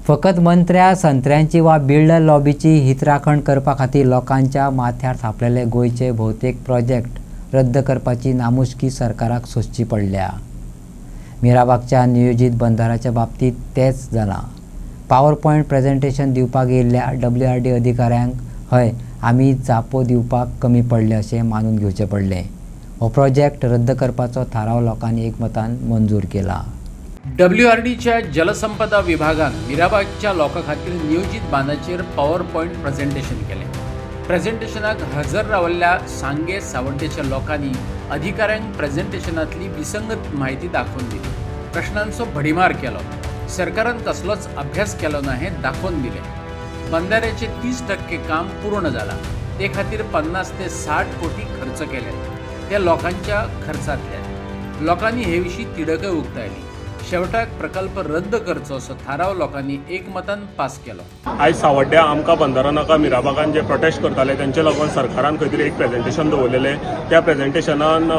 फकत मंत्र्या संत्र्यांची वा बिल्डर लॉबीची हितराखण करपा खातीर लोकांच्या माथ्यार थापलेले गोंयचे भोवतेक प्रोजेक्ट रद्द करपाची नामुष्की सरकाराक सोंसची पडल्या। मिराबागच्या नियोजीत बंधाराच्या बाबतीत तेच जालां। पावर पॉयंट प्रेझेंटेशन दिवपाक येयल्ल्या WRD अधिकाऱ्यांक हय आमी जापो दिवपाक कमी पडले अशें मानून घेवचें पडलें। हो प्रोजेक्ट रद्द करपाचो थाराव लोकांनी एकमतान मंजूर केला। WRDच्या जलसंपदा विभागान मिराबागच्या लोकां खातीर नियोजीत बांदाचेर पॉवर पॉयंट प्रेझेंटेशन केलें। प्रेझेंटेशनाक हजर रावल्ल्या सांगे सावड्डेच्या लोकांनी अधिकाऱ्यांक प्रेझेंटेशनांतली विसंगत म्हायती दाखोवन दिली। प्रश्नांचो भडीमार केलो। सरकारान कसलोच अभ्यास केलो ना हें दाखोवन दिलें। बंधाऱ्याचे 30% काम पूर्ण जालां। ते खातीर 50 ते 60 कोटी खर्च केले। ते लोकांच्या खर्चांतल्यान। लोकांनी हे विशीं तिडकय उक्तायली। शेवटाक प्रकल्प रद्द करचो असो थाराव लोकांनी एकमतान पास केलो। आयज सावड्ड्या आमकां बंधारा नाका मिराबागान जे प्रोटेस्ट करताले तेंचे लागून सरकारान खंय तरी एक प्रेझेंटेशन दवरलेलें। त्या प्रेझेंटेशनान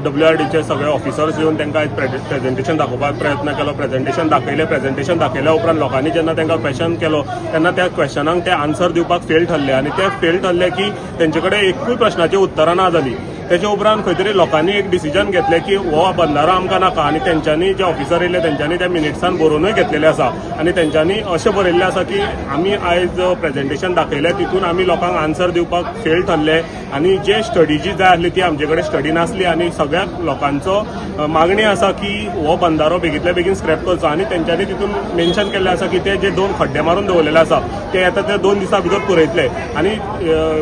WRDचे सगळे ऑफिसर्स येवन तांकां प्रेझेंटेशन दाखोवपाक प्रयत्न केलो। प्रेझेंटेशन दाखयल्या उपरांत लोकांनी जेन्ना तांकां क्वेश्चन केलो तेन्ना त्या क्वेश्चनांक ते आन्सर दिवपाक फेल ठरले आनी ते फेल ठरले की तेंचे कडेन एकूय प्रश्नाची उतरां ना जालीं। तेच्या उपरांत खंय तरी लोकांनी एक डिसिजन घेतलें की हो बंधारो आमकां नाका आनी तेंच्यांनी जे ऑफिसर येयले तेंच्यांनी त्या मिनिट्सान बरोवनूय घेतलेले आसा आनी तेंच्यांनी अशें बरयल्लें आसा की आमी आयज प्रेझेंटेशन दाखयलें तितून आमी लोकांक आन्सर दिवपाक फेल ठरले आनी जे स्टडी जी जाय आसली ती आमचे कडेन स्टडी नासली आनी सगळ्या लोकांचो मागणी आसा की हो बंधारो बेगींतल्या बेगीन स्क्रॅप करचो आनी तेंच्यांनी तितून मेन्शन केल्लें आसा की ते जे 2 खड्डे मारून दवरलेले आसा ते येता ते 2 दिसां भितर पुरयतले। आनी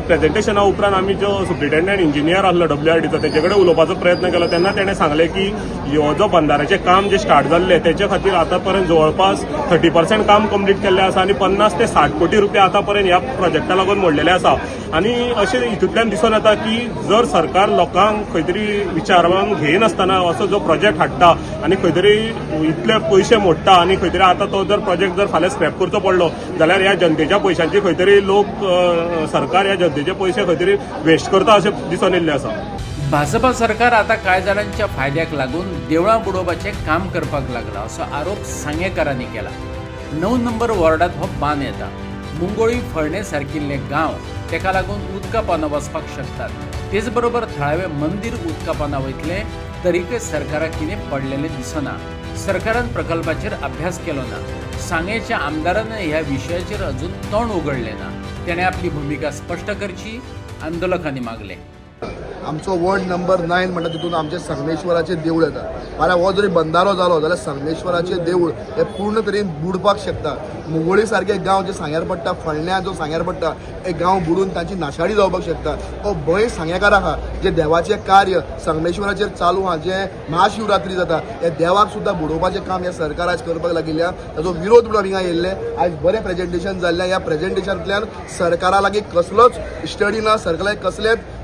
प्रेझेंटेशना उपरांत आमी जो सुप्रिटेंडंट इंजिनियर आसलो WRDचो तेचे कडेन उलोवपाचो प्रयत्न केलो तेन्ना तेणें सांगलें की हो जो बंधाऱ्याचें काम जे स्टार्ट जाल्लें तेच्या खातीर आतां पर्यंत जवळपास 30% काम कंप्लीट केल्लें आसा आनी 50 ते 60 कोटी रुपया आतां पर्यंत ह्या प्रोजेक्टा लागून मोडलेले आसा। आनी अशें हितूंतल्यान दिसून येता की जर सरकार लोकांक खंय तरी विचारांक घेयनासतना असो जो प्रोजेक्ट हाडटा आनी खंय तरी इतले पयशे मोडटा आनी खंय तरी आतां तो जर प्रोजेक्ट जर फाल्यां स्क्रॅप करचो पडलो जाल्यार ह्या जनतेच्या पयशांची खंय तरी लोक सरकार ह्या जनतेचे पयशे खंय तरी वेस्ट करता अशें दिसून येयल्लें आसा। भाजपा सरकार आता कांय जाणांच्या फायद्याक लागून देवळां बुडोवपाचें काम करपाक लागला असो आरोप सांगेकारांनी केला। 9 नंबर वॉर्डात हो बांद येता। मुंगोळी फळणे सारकिल्ले गांव तेका लागून उदका पोंदा वचपाक शकतात। तेच बरोबर थळावे मंदीर उदका पोंदा वयतले तरीकय सरकाराक कितें पडलेलें दिसना। सरकारान प्रकल्पाचेर अभ्यास केलो ना। सांगेच्या आमदारान ह्या विशयाचेर अजून तोंड उगडलें ना। तेणें आपली भुमिका स्पश्ट करची आंदोलकांनी मागलें। आमचो वॉर्ड नंबर 9 म्हणटा तितून आमचे संगमेश्वराचें देवूळ येता। फाल्यां हो जरी बंधारो जालो जाल्यार संगमेश्वराचें देवूळ हे पूर्ण तरेन बुडपाक शकता। मुगोळी सारके गांव जे सांग्यार पडटा फोंडण्या जो सांग्यार पडटा हे गांव बुडून तांची नाशाडी जावपाक शकता। हो भंय सांगेकाराक आहा जे देवाचें कार्य संगमेश्वराचेर चालू आहा जे महाशिवरात्री जाता हे देवाक सुद्दां बुडोवपाचें काम ह्या सरकार आज करपाक लागिल्ल्या ताजो विरोध म्हणून हिंगा येयल्ले। आयज बरें प्रेझेंटेशन जाल्लें। ह्या प्रेझेंटेशनांतल्यान सरकारा लागीं कसलोच स्टडी ना सरकारा कसलेच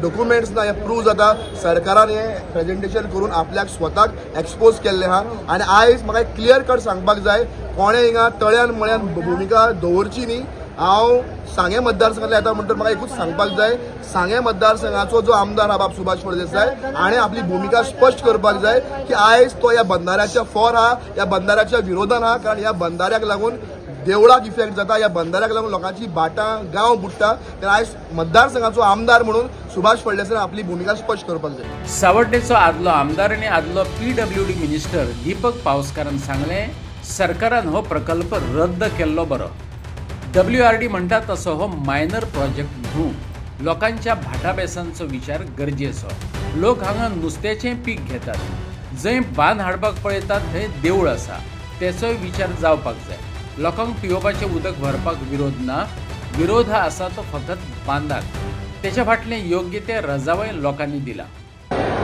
डॉक्युमेंट्स ना हे प्रूव जाता। सरकारान हे प्रेझेंटेशन करून आपल्याक स्वताक एक्सपोज केल्लें आहा आनी आयज म्हाका क्लियर कट सांगपाक जाय कोणें हिंगा तळ्यान मळ्यान भुमिका दवरची न्ही। हांव सांगे मतदारसंघांतले येता म्हणटच म्हाका एकूच सांगपाक जाय सांगे मतदारसंघाचो जो आमदार आहा बाब सुभाष फळदेसाय हाणें आपली भुमिका स्पश्ट करपाक जाय की आयज तो ह्या बंधाऱ्याच्या फॉर आहा ह्या बंधाऱ्याच्या विरोधान आहा कारण ह्या बंधाऱ्याक लागून देवळाक इफेक्ट जाता। ह्या बंधाऱ्याक लागून लोकांची बाटां गांव बुडटा तेन्ना आयज मतदारसंघाचो आमदार म्हणून सुभाष फळदेसाय आपली भुमिका स्पश्ट करपाक जाय। सावड्डेचो आदलो आमदार आनी आदलो PWD मिनिस्टर दीपक पावसकारान सांगलें सरकारान हो प्रकल्प रद्द केल्लो बरो। WRD म्हणटा तसो हो मायनर प्रोजेक्ट न्हू। लोकांच्या भाटाबेसांचो विचार गरजेचो। लोक हांगा नुस्त्याचें पीक घेतात। जंय बांद हाडपाक पळयतात थंय देवूळ आसा तेचोय विचार जावपाक जाय। लोकांक पिवपाचें उदक भरपाक विरोध ना। विरोध हा आसा तो फकत बांदाक। तेच्या फाटलें योग्य ते रजावय लोकांनी दिला।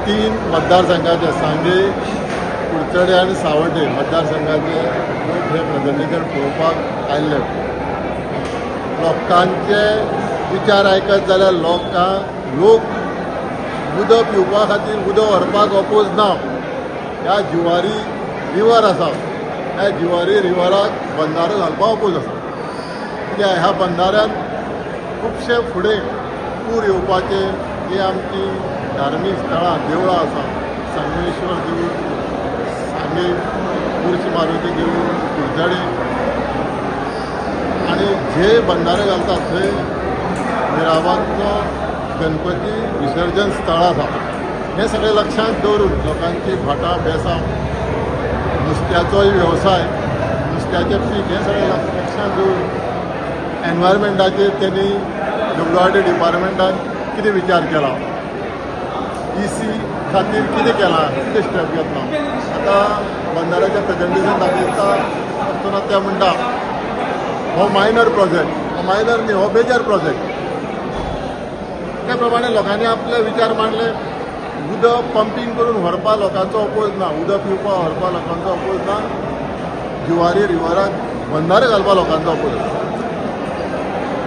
3 मतदारसंघाचे सांगे कुडचडे आनी सावड्डे मतदारसंघाचे हे प्रेझेंटेशन पळोवपाक आयिल्ले। लोकांचे विचार आयकत जाल्यार लोक उदक पिवपा खातीर उदक व्हरपाक अपोज ना। ह्या जुवारी रिवर आसा ह्या जुवारी रिवराक बंधारो घालपाक अपोज आसा कित्याक ह्या बंधाऱ्यान खुबशे फुडें पूर येवपाचे जी आमची धार्मीक स्थळां देवळां आसा संगमेश्वर देवूळ सांगे कुर्ची मारुती देवूळ कुडचडे आणि जे बंधारे घालतात थंय मिराबागचो गणपती विसर्जन स्थळ आसा हे सगळें लक्षांत दवरून लोकांची भाटां बेसां नुस्त्याचोय वेवसाय नुस्त्याचें पीक हें सगळें लक्षांत दवरून एनवायरमेंटाचेर त्यांनी WRD डिपार्टमेंटान कितें विचार केला EC खातीर कितें केलां कितें स्टेप घेतला आतां बंधाऱ्याचें प्रेजेंटेशन दाखयता आसतना ते म्हणटा हो मायनर प्रोजेक्ट हो मायनर न्ही हो मेजर प्रोजेक्ट त्या प्रमाणे लोकांनी आपले विचार मांडले उदक पंपींग करून व्हरपा लोकांचो अपोज ना उदक पिवपा व्हरपा लोकांचो अपोज ना जुवारी रिवराक बंधारे घालपा लोकांचो अपोज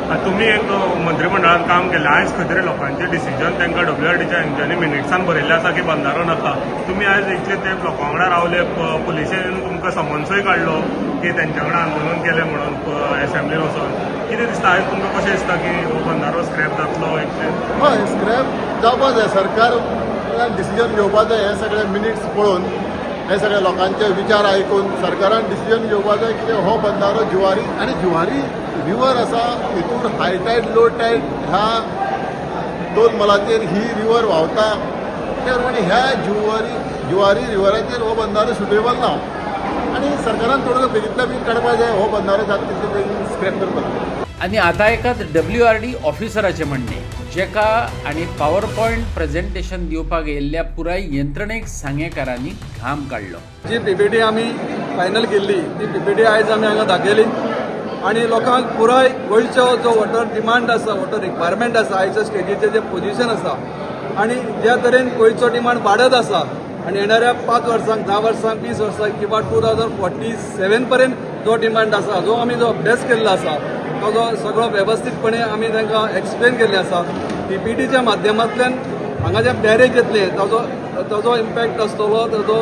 आसा तुम्ही एक मंत्रिमंडळात काम केलें आयज खंय तरी लोकांचें डिसिजन तांकां WRDच्या हेंच्यांनी मिनिट्सान बरयल्लें आसा की बंधारो नाका तुमी आयज इतले ते लोकां वांगडा रावले पुलिशेन तुमकां समन्सूय काडलो की तेंच्या वांगडा आंदोलन केलें म्हणून एसेंब्लीन वचून कितें दिसता आयज तुमकां कशें दिसता की हो बंधारो स्क्रॅप जातलो इतलें हय स्क्रॅप जावपा जाय सरकार डिसिजन घेवपा जाय हे सगळे मिनिट्स पळोवन हे सगळे लोकांचे विचार आयकून सरकारान डिसिजन घेवपा जाय की हो बंधारो जुवारी आनी जुवारी रिवर आसा हितून हाय टायड लो टायड ह्या दोन मलाचेर ही रिवर व्हांवता त्या प्रमाणे ह्या जुवारी रिवराचेर हो बंधारो सुटेबल ना आनी सरकारान थोडो बेगींतल्या बेगीन काडपा जाय हो बंधारो जाता तितले बेगीन स्क्रॅप करपा जाय आणि आता एकाच WRD ऑफिसराचे म्हणणे जेका आणि पॉवर पॉइंट प्रेझेंटेशन दिवपाक येयल्ल्या पुराय यंत्रणेक सांगेकारांनी घाम काढलो जी PPT आमी फायनल केल्ली ती PPT आयज आमी हांगा दाखयली आणि लोकांक पुराय गोंयचो जो वॉटर डिमांड आसा वॉटर रिक्वायरमेंट आसा आयच्या स्टेजीचें जें पोजिशन आसा आनी ज्या तरेन गोंयचो डिमांड वाडत आसा आनी येणाऱ्या 5 वर्सांक 10 वर्सांक 20 वर्सांक किंवा 2047 पर्यंत जो डिमांड आसा जो आमी जो अभ्यास केल्लो आसा तो सगळो वेवस्थीतपणे आमी तांकां एक्सप्लेन केल्ले आसा PPTच्या माध्यमांतल्यान हांगा जे बॅरेज येतले ताजो इम्पॅक्ट आसतलो ताजो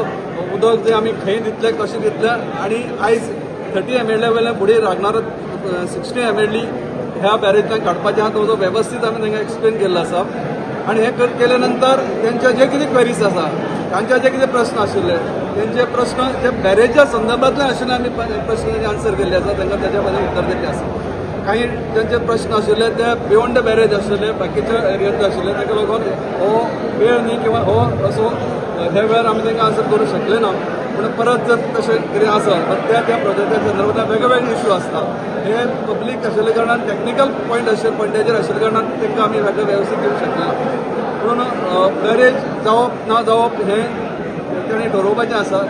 उदक जे आमी खंय दितले कशें दितले आनी आयज 30 ml वयल्यान फुडें लागणार 60 ml ह्या बॅरेजांतल्यान काडपाचें आहा तो वेवस्थीत आमी तांकां एक्सप्लेन केल्लो आसा आनी हे केले नंतर तेंचे जे कितें क्वेरीज आसा तांचे जे कितें प्रस्न आशिल्ले तेंचे प्रस्न जे बॅरेजा संदर्भांतल्यान आशिल्ले आमी प्रस्नांचे आन्सर केल्ले आसा तांकां तेच्या बद्दल उत्तर दिल्लें आसा काही त्यांचे प्रश्न आशिल्ले ते बियॉन्ड द बॅरेज आशिल्ले बाकीच्या एरियांत आशिल्ले ताका लागून हो वेळ न्ही किंवा हो असो हे वेळार आमी तांकां आन्सर करूंक शकले ना पूण परत जर तशें कितें आसत तर त्या प्रोजेक्टा संदर्भांतल्यान वेगळे वेगळे इश्यू आसता हे पब्लीक आशिल्ले कारणान टॅक्निकल पॉयंटाचेर आशिल्ले कारणान तांकां आमी वेगळे वेवस्थीत दिवंक शकले ना पूण बॅरेज जावप ना जावप हें तांणी ठरोवपाचें आसा